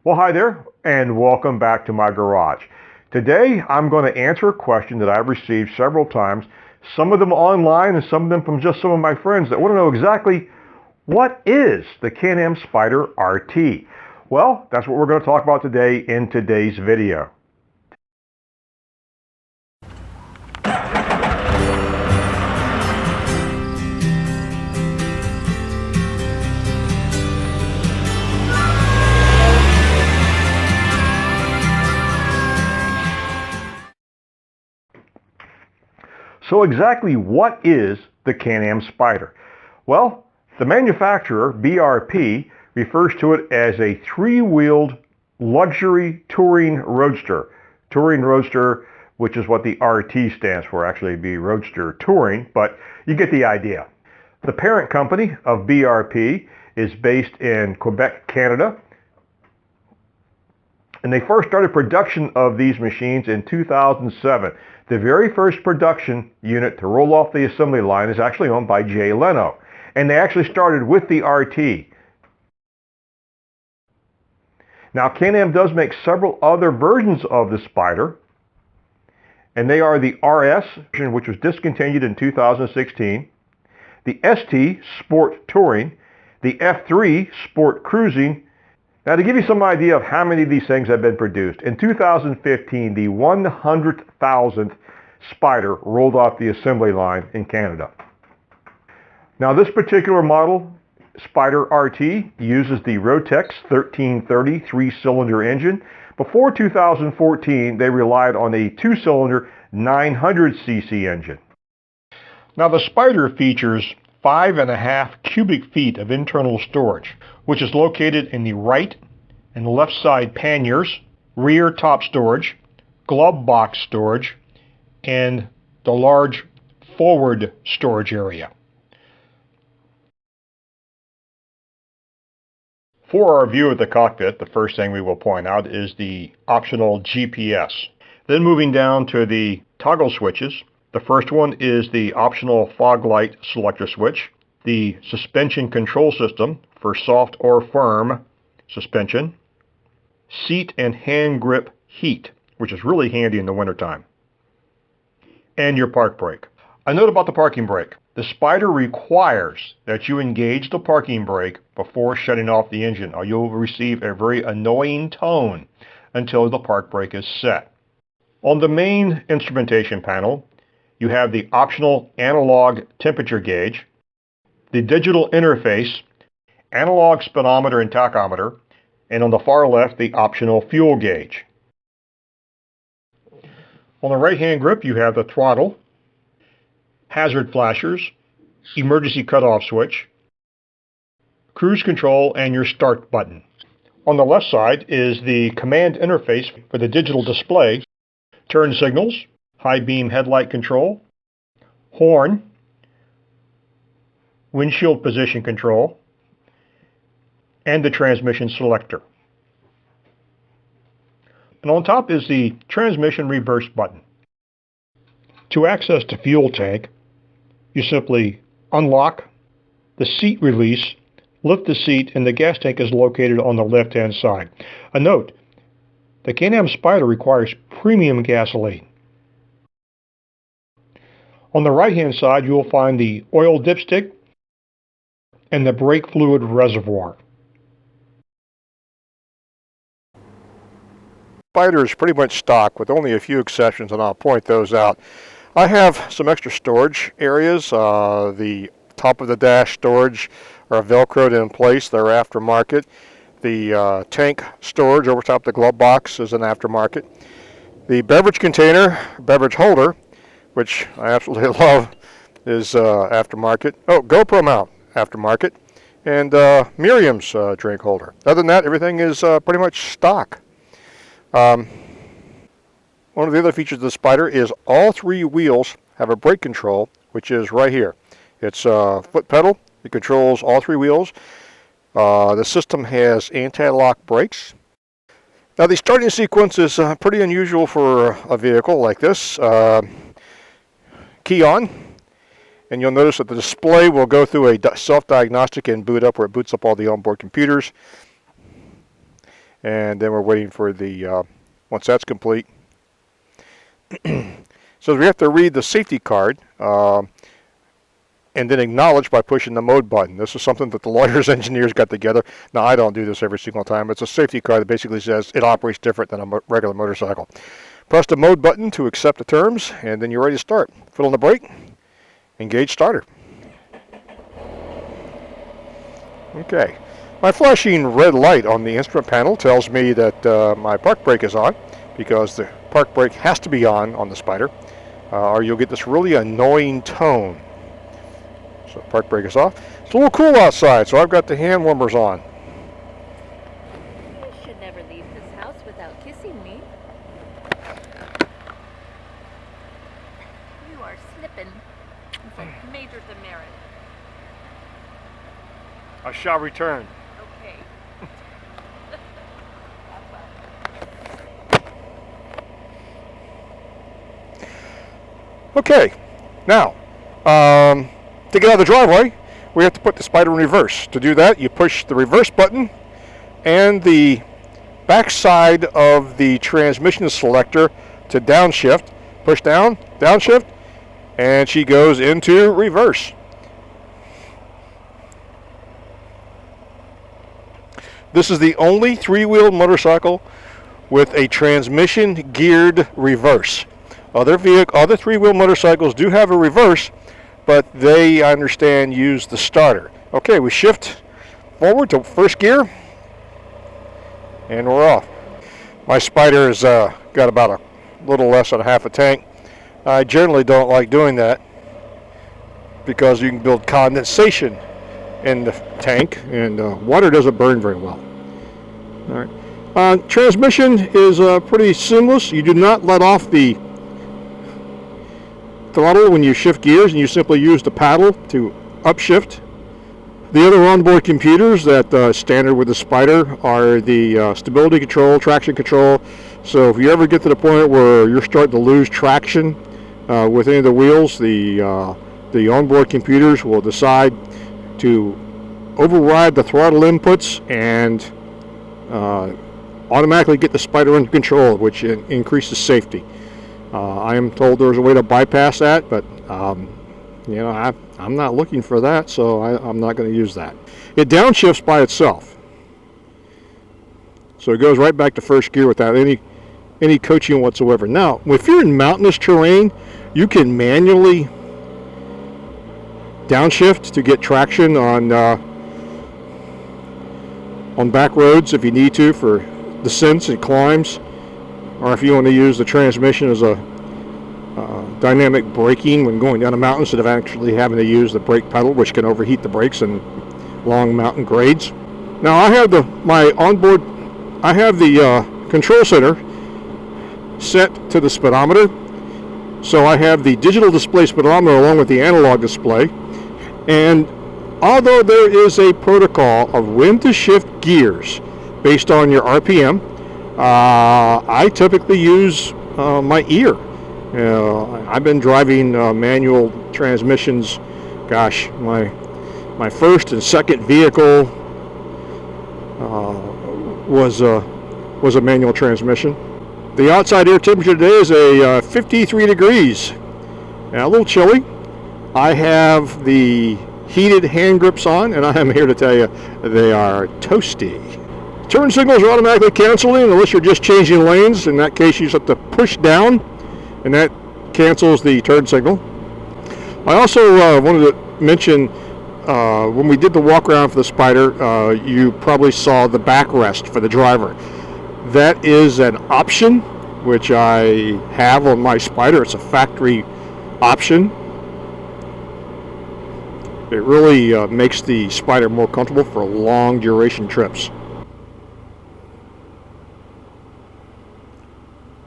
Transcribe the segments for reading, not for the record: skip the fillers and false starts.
Well, hi there, and welcome back to my garage. Today, I'm going to answer a question that I've received several times, some of them online and some of them from just some of my friends that want to know exactly what is the Can-Am Spyder RT. Well, that's what we're going to talk about today in today's video. So exactly what is the Can-Am Spyder? Well, the manufacturer, BRP, refers to it as a three-wheeled luxury touring roadster. Touring roadster, which is what the RT stands for, actually it'd be roadster touring, but you get the idea. The parent company of BRP is based in Quebec, Canada, and they first started production of these machines in 2007. The very first production unit to roll off the assembly line is actually owned by Jay Leno. And they actually started with the RT. Now, Can-Am does make several other versions of the Spyder. And they are the RS, which was discontinued in 2016. The ST, Sport Touring. The F3, Sport Cruising. Now, to give you some idea of how many of these things have been produced, in 2015, the 100,000th Spyder rolled off the assembly line in Canada. Now, this particular model, Spyder RT, uses the Rotex 1330 three-cylinder engine. Before 2014, they relied on a two-cylinder 900cc engine. Now, the Spyder features 5.5 cubic feet of internal storage, which is located in the right and left side panniers, rear top storage, glove box storage, and the large forward storage area. For our view of the cockpit, the first thing we will point out is the optional GPS. Then moving down to the toggle switches, the first one is the optional fog light selector switch, the suspension control system for soft or firm suspension, seat and hand grip heat, which is really handy in the wintertime, and your park brake. A note about the parking brake. The Spyder requires that you engage the parking brake before shutting off the engine, or you'll receive a very annoying tone until the park brake is set. On the main instrumentation panel, you have the optional analog temperature gauge, the digital interface, analog speedometer and tachometer, and on the far left, the optional fuel gauge. On the right-hand grip, you have the throttle, hazard flashers, emergency cutoff switch, cruise control, and your start button. On the left side is the command interface for the digital display, turn signals, high beam headlight control, horn, windshield position control, and the transmission selector. And on top is the transmission reverse button. To access the fuel tank, you simply unlock the seat release, lift the seat, and the gas tank is located on the left-hand side. A note, the Can-Am Spyder requires premium gasoline. On the right-hand side, you will find the oil dipstick and the brake fluid reservoir. Spyder is pretty much stock with only a few exceptions, and I'll point those out. I have some extra storage areas. The top of the dash storage are velcroed in place. They're aftermarket. The tank storage over top the glove box is an aftermarket. The beverage container, beverage holder, which I absolutely love, is aftermarket. Oh, GoPro mount, aftermarket. And Miriam's drink holder. Other than that, everything is pretty much stock. One of the other features of the Spyder is all three wheels have a brake control, which is right here. It's a foot pedal. It controls all three wheels. The system has anti-lock brakes. Now, the starting sequence is pretty unusual for a vehicle like this. Key on, and you'll notice that the display will go through a self-diagnostic and boot up, where it boots up all the onboard computers. and then we're waiting for the, once that's complete. So we have to read the safety card and then acknowledge by pushing the mode button. This is something that the lawyers engineers got together. Now, I don't do this every single time. It's a safety card that basically says it operates different than a regular motorcycle. Press the mode button to accept the terms, and then you're ready to start. Foot on the brake, engage starter. Okay. My flashing red light on the instrument panel tells me that my park brake is on, because the park brake has to be on the Spyder, or you'll get this really annoying tone. So park brake is off. It's a little cool outside, so I've got the hand warmers on. You should never leave this house without kissing me. You are slipping. It's a major demerit. I shall return. Okay. Okay, now, to get out of the driveway, we have to put the Spyder in reverse. To do that, you push the reverse button and the back side of the transmission selector to downshift. Push down, downshift, and she goes into reverse. This is the only three-wheeled motorcycle with a transmission geared reverse. Other three-wheel motorcycles do have a reverse, but they, I understand, use the starter. Okay, we shift forward to first gear, and we're off. My Spyder has got about a little less than half a tank. I generally don't like doing that because you can build condensation in the tank, and water doesn't burn very well. All right. Transmission is pretty seamless. You do not let off the throttle when you shift gears, and you simply use the paddle to upshift. The other onboard computers that standard with the Spyder are the stability control, traction control. So if you ever get to the point where you're starting to lose traction with any of the wheels, the onboard computers will decide to override the throttle inputs and automatically get the Spyder under control, which increases safety. I am told there's a way to bypass that, but you know, I'm not looking for that, so I'm not going to use that. It downshifts by itself, so it goes right back to first gear without any coaching whatsoever. Now, if you're in mountainous terrain, you can manually downshift to get traction on back roads if you need to for descents and climbs, or if you want to use the transmission as a dynamic braking when going down a mountain instead of actually having to use the brake pedal, which can overheat the brakes in long mountain grades. Now I have the control center set to the speedometer, so I have the digital display speedometer along with the analog display, and although there is a protocol of when to shift gears based on your RPM, I typically use my ear. I've been driving manual transmissions. Gosh, my first and second vehicle was a manual transmission. The outside air temperature today is a 53 degrees. Now, a little chilly. I have the heated hand grips on, and I am here to tell you they are toasty. Turn signals are automatically canceling unless you're just changing lanes. In that case, you just have to push down, and that cancels the turn signal. I also wanted to mention, when we did the walk around for the Spyder, you probably saw the backrest for the driver. That is an option, which I have on my Spyder. It's a factory option. It really makes the Spyder more comfortable for long duration trips.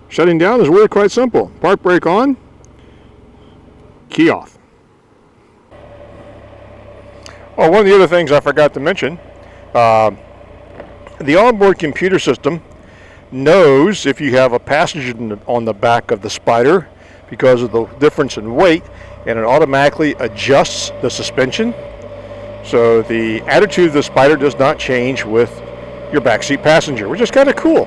Shutting down is really quite simple. Park brake on, key off. Oh, one of the other things I forgot to mention, the onboard computer system knows if you have a passenger on the back of the Spyder because of the difference in weight, and it automatically adjusts the suspension. So the attitude of the Spyder does not change with your backseat passenger, which is kind of cool.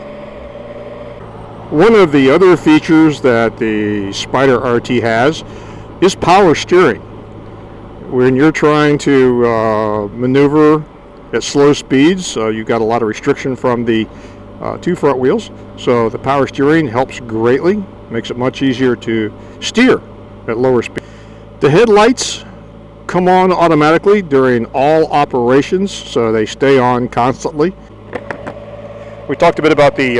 One of the other features that the Spyder RT has is power steering. When you're trying to maneuver at slow speeds, you've got a lot of restriction from the two front wheels, so the power steering helps greatly, makes it much easier to steer at lower speed. The headlights come on automatically during all operations, so they stay on constantly. We talked a bit about the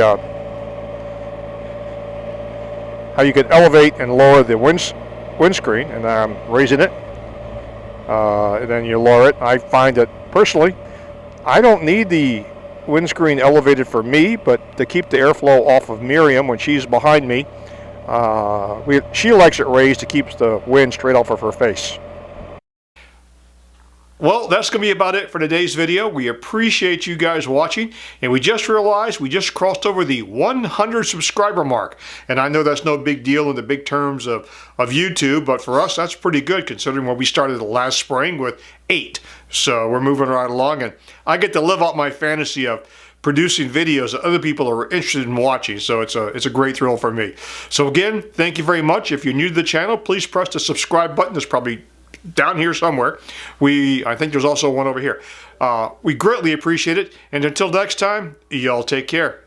how you can elevate and lower the windscreen, and I'm raising it, and then you lower it. I find that personally, I don't need the windscreen elevated for me, but to keep the airflow off of Miriam when she's behind me, she likes it raised to keep the wind straight off of her face. Well, that's going to be about it for today's video. We appreciate you guys watching, and we just realized we just crossed over the 100 subscriber mark. And I know that's no big deal in the big terms of YouTube, but for us, that's pretty good considering when we started last spring with 8. So we're moving right along, and I get to live out my fantasy of producing videos that other people are interested in watching, so it's a great thrill for me. So again, thank you very much. If you're new to the channel, please press the subscribe button. There's probably down here somewhere. I think there's also one over here. We greatly appreciate it, and until next time, y'all take care.